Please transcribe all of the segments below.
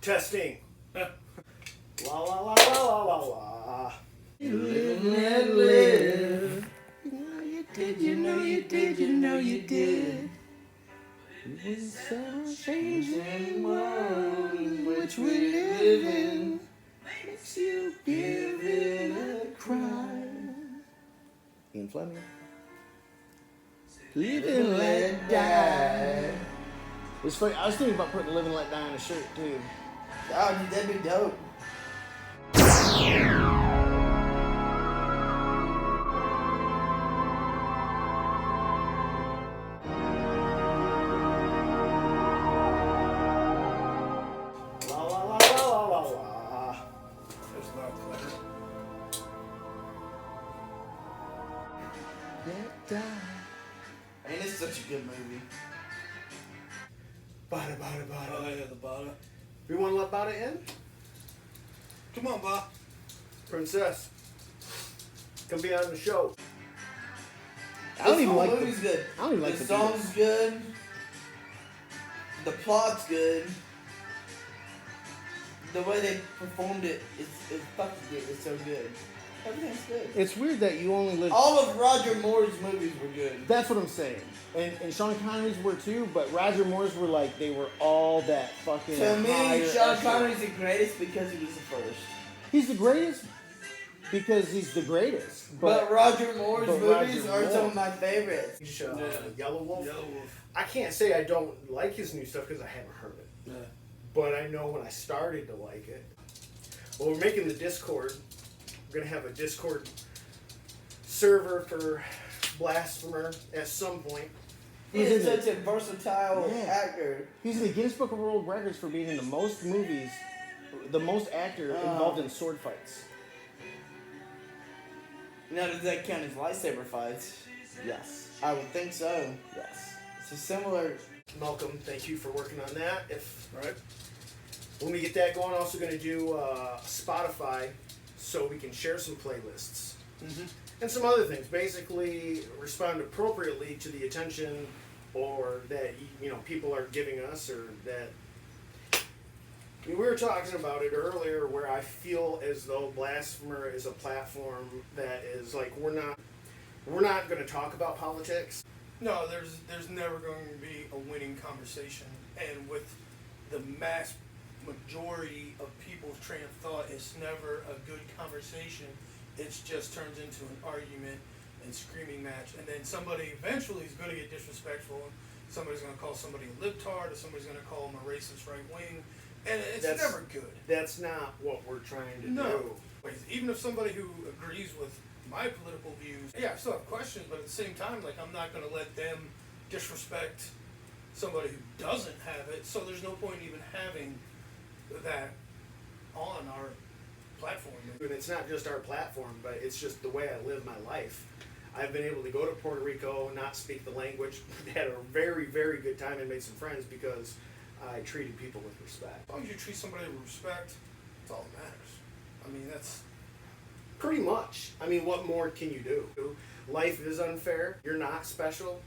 Testing. La la la la la la la. You live and let live. You know you did, you know you did, you know you did. It was so changing world in which we live in. Makes you give it a cry. Ian Fleming. Live and let die. It's funny. I was thinking about putting "Live and Let Die" on a shirt too. Oh, dude, that'd be dope. La la la la la la. There's a lot of clever. Let die. Man, it's such a good movie. Bada bada bada. Oh yeah, the bottom. We want to let Bada in? Come on, Bob. Princess. Come be on the show. I don't This even whole like movie's the. good. I don't even like the the song's Beatles. good. The plot's good. The way they performed it is fucking good. It's so good. Everything's good. It's weird that you only live. All of Roger Moore's movies were good. That's what I'm saying. And Sean Connery's were too, but Roger Moore's were like, they were all that fucking. To me, higher Sean echelon. Connery's the greatest because he was the first. He's the greatest because he's the greatest. But Roger Moore's but movies Roger are some Moore. of my favorites. Yellow Wolf. Yellow Wolf. I can't say I don't like his new stuff because I haven't heard it. Yeah. But I know when I started to like it. Well, we're making the Discord. We're going to have a Discord server for Blasphemer at some point. He He's is in such a versatile Yeah. actor. He's in the Guinness Book of World Records for being in the most movies, the most actor involved in sword fights. Now, does that count as lightsaber fights? Yes. I would think so. Yes. It's a similar. Malcolm, thank you for working on that. If Right. when we get that going, also going to do Spotify so we can share some playlists and some other things. Basically, respond appropriately to the attention or that people are giving us, or that. I mean, we were talking about it earlier, where I feel as though Blasphemer is a platform that is like we're not going to talk about politics. No, there's never going to be a winning conversation, and with the mass majority of people's train of thought, it's never a good conversation. It just turns into an argument and screaming match, and then somebody eventually is going to get disrespectful. Somebody's going to call somebody a libtard, or somebody's going to call them a racist right wing, and it's never good. That's not what we're trying to No. do. Even if somebody who agrees with my political views, yeah, I still have questions, but at the same time, like, I'm not going to let them disrespect somebody who doesn't have it, so there's no point even having that on our platform. And it's not just our platform, but it's just the way I live my life. I've been able to go to Puerto Rico, not speak the language, had a very, very good time and made some friends because I treated people with respect. As long as you treat somebody with respect, that's all that matters. I mean, that's... Pretty much. I mean, what more can you do? Life is unfair. You're not special.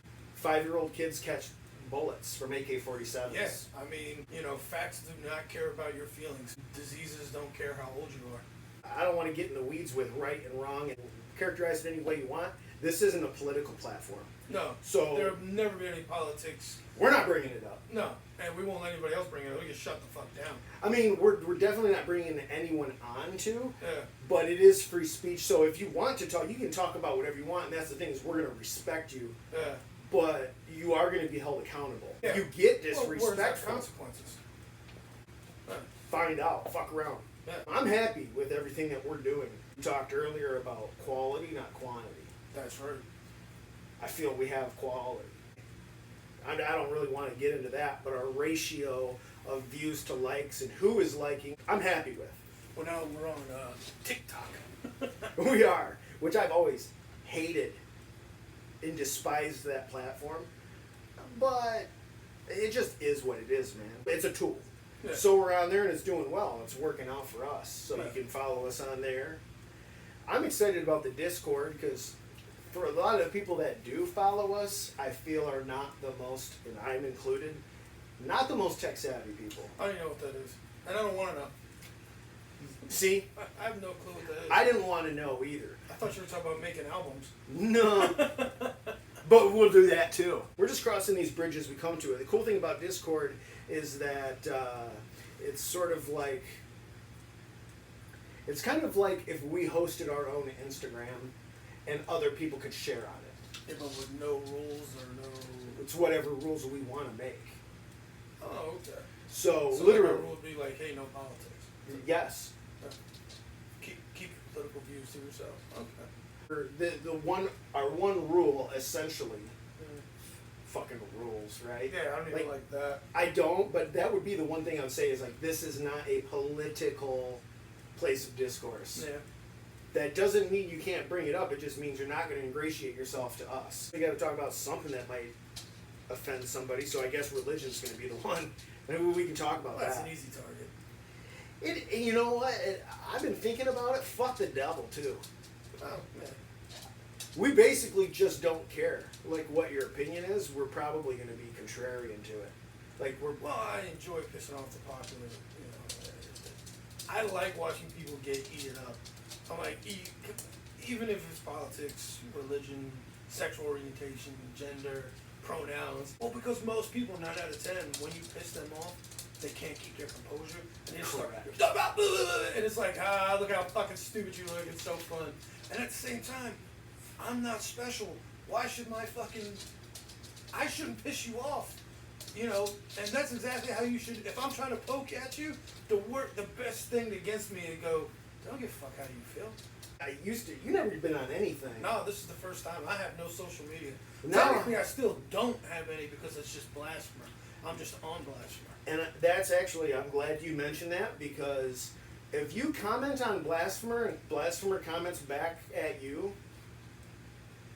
5-year-old kids catch bullets from AK-47s. Yes, I mean, facts do not care about your feelings. Diseases don't care how old you are. I don't want to get in the weeds with right and wrong and characterize it any way you want. This isn't a political platform. No, So- there'll never be any politics. We're not bringing it up. No, and we won't let anybody else bring it up. We just shut the fuck down. I mean, we're definitely not bringing anyone on to, Yeah. but it is free speech. So if you want to talk, you can talk about whatever you want, and that's the thing is we're going to respect you, Yeah. but you are going to be held accountable. Yeah. You get Well, where's that disrespectful. consequences? Find out. Fuck around. Yeah. I'm happy with everything that we're doing. We talked earlier about quality, not quantity. That's right. I feel we have quality. I don't really want to get into that, but our ratio of views to likes and who is liking, I'm happy with. Well, now we're on TikTok. We are, which I've always hated and despised that platform. But it just is what it is, man. It's a tool. Yeah. So we're on there and it's doing well. It's working out for us. So Yeah. you can follow us on there. I'm excited about the Discord because for a lot of the people that do follow us, I feel are not the most, and I'm included, Not the most tech savvy people. I don't even know what that is. And I don't want to know. See? I have no clue what that is. I didn't want to know either. I thought you were talking about making albums. No. But we'll do that too. We're just crossing these bridges we come to. The cool thing about Discord is that it's sort of like, it's kind of like if we hosted our own Instagram and other people could share on it. Yeah, but with no rules or no... It's whatever rules we want to make. Oh, okay. So So literally, like our rule would be like, hey, no politics. yes. Keep your political views to yourself. Okay. Our one rule essentially, fucking rules, right? Yeah, I don't even like that. I don't, but that would be the one thing I would say is like, this is not a political place of discourse. Yeah. That doesn't mean you can't bring it up. It just means you're not going to ingratiate yourself to us. We got to talk about something that might offend somebody. So I guess religion's going to be the one. Maybe we can talk about That's that. an easy target. You know what? I've been thinking about it. Fuck the devil too. Oh, man. We basically just don't care. Like what your opinion is, we're probably going to be contrarian to it. Like we're. Well, I enjoy pissing off the popular. I like watching people get heated up. I'm like, even if it's politics, religion, sexual orientation, gender, pronouns. Well, because most people, 9 out of 10, when you piss them off, they can't keep their composure, and they just start, and it's like, look how fucking stupid you look. It's so fun. And at the same time, I'm not special. Why should I shouldn't piss you off. You know, and that's exactly how you should. If I'm trying to poke at you, the best thing against me and go, don't give a fuck how you feel. I used to. You never been on anything. No, this is the first time. I have no social media. No. Technically, I still don't have any because it's just Blasphemer. I'm just on Blasphemer. And that's actually, I'm glad you mentioned that, because if you comment on Blasphemer and Blasphemer comments back at you,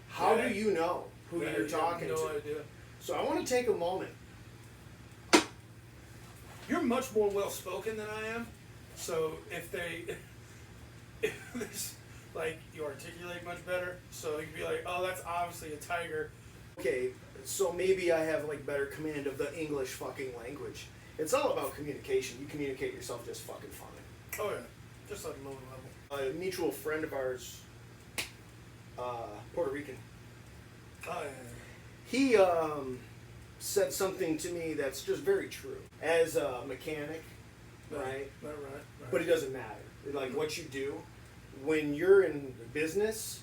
how do you know who you're talking to? to? No idea. So I want to take a moment. You're much more well spoken than I am. So if there's like, you articulate much better, so you can be like, oh, that's obviously a tiger. Okay, so maybe I have like better command of the English fucking language. It's all about communication. You communicate yourself just fucking fine. Oh yeah, just at a lower level. A mutual friend of ours, Puerto Rican. Oh yeah. He said something to me that's just very true. As a mechanic, right? Right. But it doesn't matter. Like what you do, when you're in business,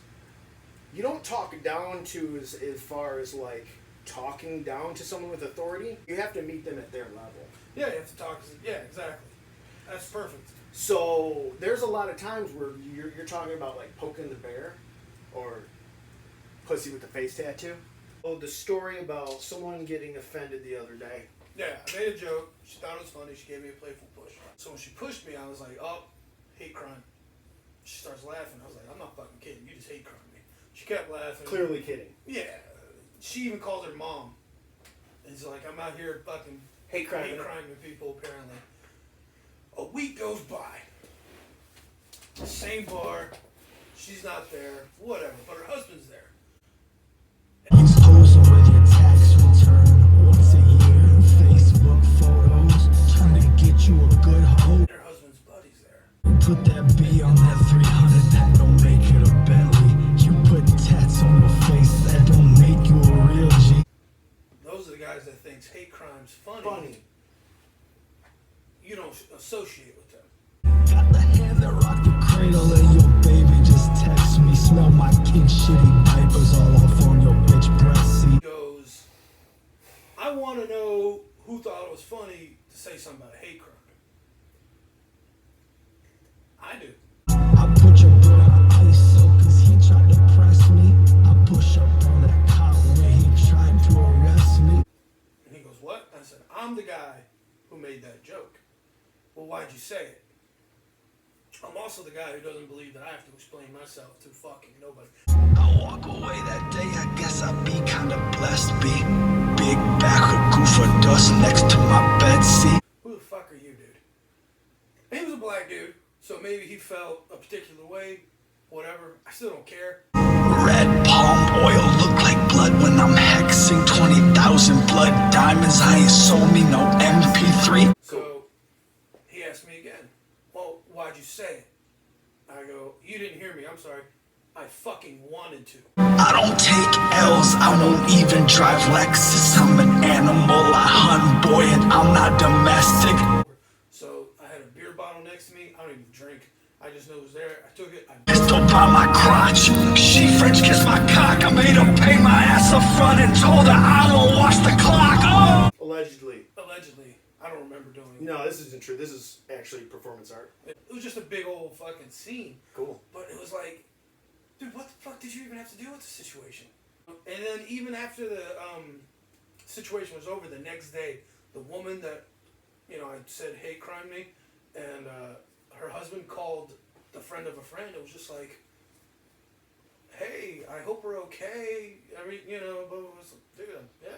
you don't talk down to as far as like talking down to someone with authority. You have to meet them at their level. Yeah, you have to talk. Yeah, exactly. That's perfect. So there's a lot of times where you're talking about like poking the bear or pussy with the face tattoo. Oh, the story about someone getting offended the other day. Yeah, I made a joke. She thought it was funny. She gave me a playful push. So when she pushed me, I was like, oh, hate crime. She starts laughing. I was like, I'm not fucking kidding. You just hate crime me. She kept laughing. Clearly kidding. Yeah. She even called her mom. And she's like, I'm out here fucking Hate crime. criming people, apparently. A week goes by. Same bar. She's not there. Whatever. But her husband's there. Posing with your tax return once a year. Facebook photos trying to get you a good hoe. And her husband's buddy's there. Put that B on that 300, that don't make it a Bentley. You put tats on your face, that don't make you a real G. Those are the guys that thinks hate crime's funny. Funny. You don't associate with them. Got the hand that rock the cradle and your baby just text me. Smell my kid's shitty diapers all off on your bitch breast seat. Goes, I want to know who thought it was funny to say something about a hate crime. I do. I put your boy on ice so cause he tried to press me. I push up on that cop when he tried to arrest me. And he goes, what? I said, I'm the guy who made that joke. Well, why'd you say it? I'm also the guy who doesn't believe that I have to explain myself to fucking nobody. I walk away that day, I guess I'd be kinda blessed. Be big backward goof of dust next to my bed seat. Who the fuck are you, dude? And he was a black dude, so maybe he felt a particular way, whatever. I still don't care. Red palm oil look like blood when I'm hexing 20,000 blood. blood diamonds, I ain't sold me no MP3. So he asked me again, well, why'd you say it? I go, you didn't hear me, I'm sorry. I fucking wanted to. I don't take L's, I won't even drive Lexus. I'm an animal, I hunt, boy, and I'm not domestic. So I had a beer bottle next to me. I don't even drink. I just know it was there. I took it. Pistol by my crotch, she French kissed my cock. I made her pay my ass up front and told her I won't watch the clock. Oh! Allegedly. Allegedly. I don't remember doing it. No, this isn't true. This is actually performance art. It was just a big old fucking scene. Cool. But it was like, dude, what the fuck did you even have to do with the situation? And then even after the situation was over, the next day, the woman that, you know, I said hate crime me, and her husband called the friend of a friend. It was just like, hey, I hope we're okay. I mean, you know, but it was, dude, yeah.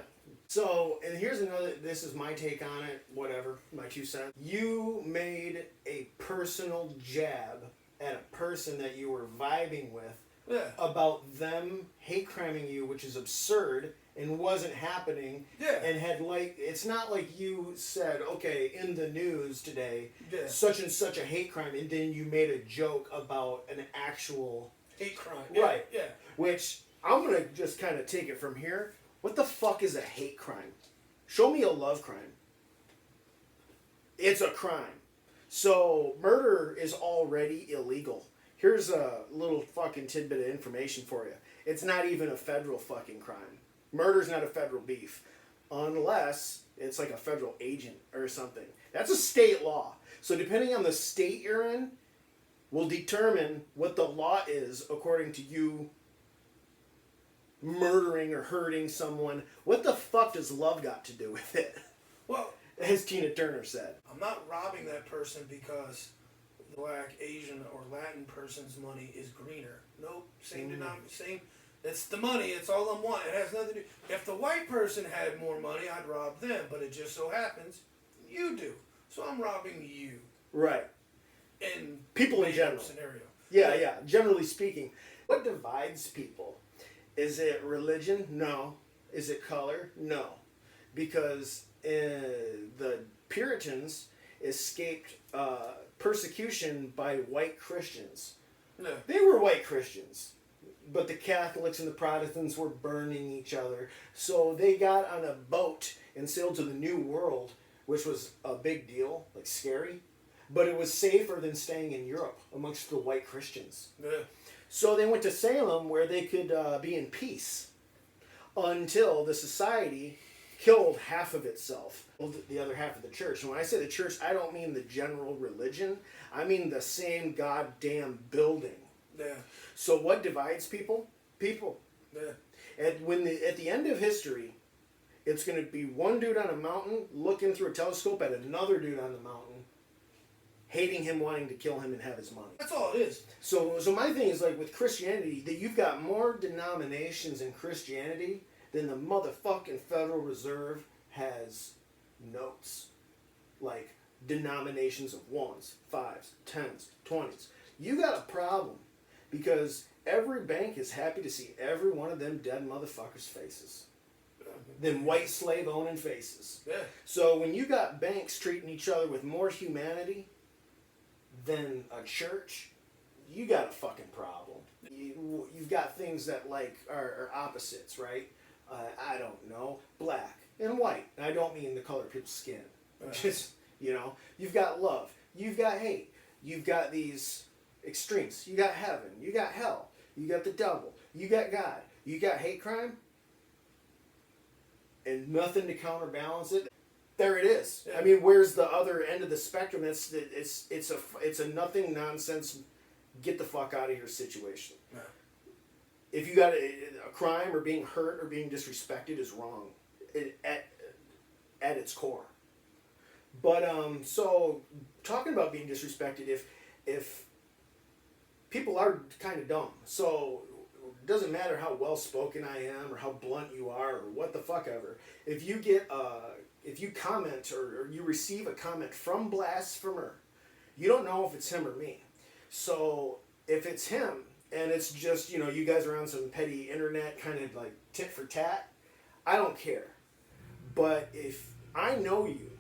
So, and here's another, this is my take on it, whatever, my 2 cents. You made a personal jab at a person that you were vibing with about them hate criming you, which is absurd and wasn't happening. Yeah. And had like, it's not like you said, okay, in the news today, Yeah. such and such a hate crime, and then you made a joke about an actual Hate crime. Right. Yeah. Which, I'm going to just kind of take it from here. What the fuck is a hate crime? Show me a love crime. It's a crime. So, murder is already illegal. Here's a little fucking tidbit of information for you. It's not even a federal fucking crime. Murder's not a federal beef. Unless it's like a federal agent or something. That's a state law. So, depending on the state you're in, will determine what the law is according to you murdering or hurting someone. What the fuck does love got to do with it? Well, As Tina Turner said. I'm not robbing that person because the Black, Asian, or Latin person's money is greener. Nope, same same. It's the money. It's all I'm wanting. It has nothing to do. If the white person had more money, I'd rob them. But it just so happens you do. So I'm robbing you. Right. In People in general. scenario. Yeah. Generally speaking. What divides people? Is it religion? No. Is it color? No. Because the Puritans escaped persecution by white Christians. Yeah. They were white Christians. But the Catholics and the Protestants were burning each other. So they got on a boat and sailed to the New World, which was a big deal, like scary. But it was safer than staying in Europe amongst the white Christians. Yeah. So they went to Salem where they could be in peace until the society killed half of itself, the other half of the church. And when I say the church, I don't mean the general religion. I mean the same goddamn building. Yeah. So what divides people? People. Yeah. At the end of history, it's going to be one dude on a mountain looking through a telescope at another dude on the mountain, hating him, wanting to kill him, and have his money. That's all it is. So my thing is like with Christianity, that you've got more denominations in Christianity than the motherfucking Federal Reserve has notes. Like denominations of 1s, 5s, 10s, 20s. You got a problem because every bank is happy to see every one of them dead motherfuckers' faces. Them white slave owning faces. Yeah. So when you got banks treating each other with more humanity than a church, you got a fucking problem. You've got things that like are opposites, right? I don't know, black and white. And I don't mean the color of people's skin. Just, you know, you've got love, you've got hate, you've got these extremes. You got heaven, you got hell, you got the devil, you got God, you got hate crime, and nothing to counterbalance it. There it is. Yeah. I mean, where's the other end of the spectrum? It's a nothing nonsense. Get the fuck out of here situation. Yeah. If you got a crime or being hurt or being disrespected is wrong, at its core. But so talking about being disrespected, if people are kind of dumb, so it doesn't matter how well spoken I am or how blunt you are or what the fuck ever. If you get if you comment or you receive a comment from Blasphemer, you don't know if it's him or me. So if it's him and it's just, you know, you guys are on some petty internet kind of like tit for tat, I don't care. But if I know you,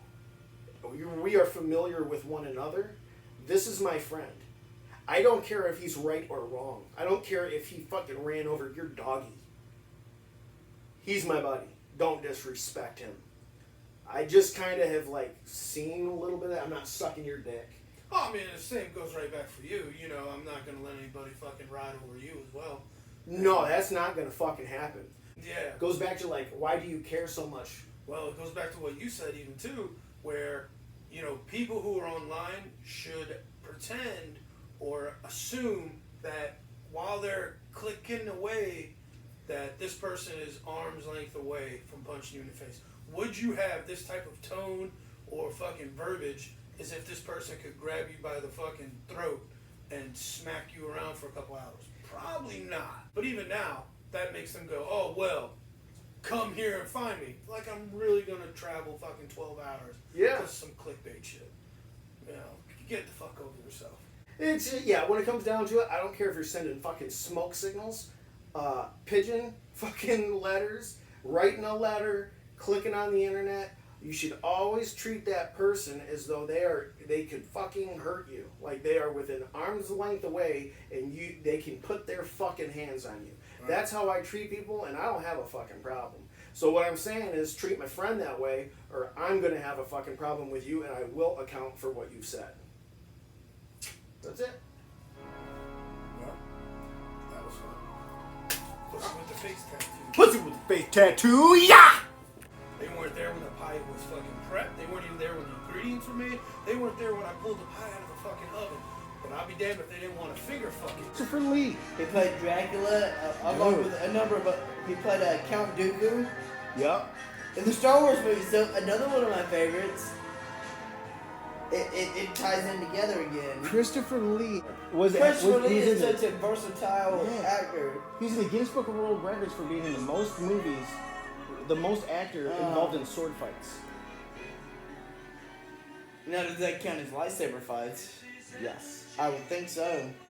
we are familiar with one another, this is my friend. I don't care if he's right or wrong. I don't care if he fucking ran over your doggy. He's my buddy. Don't disrespect him. I just kind of have like seen a little bit of that. I'm not sucking your dick. Oh, I mean, the same goes right back for you. You know, I'm not gonna let anybody fucking ride over you as well. No, that's not gonna fucking happen. Yeah. Goes back to like, why do you care so much? Well, it goes back to what you said even too, where, you know, people who are online should pretend or assume that while they're clicking away, that this person is arm's length away from punching you in the face. Would you have this type of tone or fucking verbiage as if this person could grab you by the fucking throat and smack you around for a couple hours? Probably not. But even now, that makes them go, oh, well, come here and find me. Like I'm really going to travel fucking 12 hours. Yeah. Because some clickbait shit. You know, get the fuck over yourself. It's, yeah, when it comes down to it, I don't care if you're sending fucking smoke signals, pigeon fucking letters, writing a letter, clicking on the internet. You should always treat that person as though they could fucking hurt you. Like they are within arm's length away and they can put their fucking hands on you. Right. That's how I treat people, and I don't have a fucking problem. So what I'm saying is treat my friend that way, or I'm going to have a fucking problem with you, and I will account for what you've said. That's it. Well, that was fun. Pussy with the face tattoo. Pussy with the face tattoo, yeah! They weren't there when the pie was fucking prepped. They weren't even there when the ingredients were made. They weren't there when I pulled the pie out of the fucking oven. But I'll be damned if they didn't want to finger fuck it. Christopher Lee. He played Dracula along with a number of. He played Count Dooku Yep. in the Star Wars movies. So another one of my favorites. It ties in together again. Christopher Lee Christopher Lee he's is in such a versatile actor. He's in the Guinness Book of World Records for being in the most movies, the most actor involved in sword fights. Now, does that count as lightsaber fights? Yes. I would think so.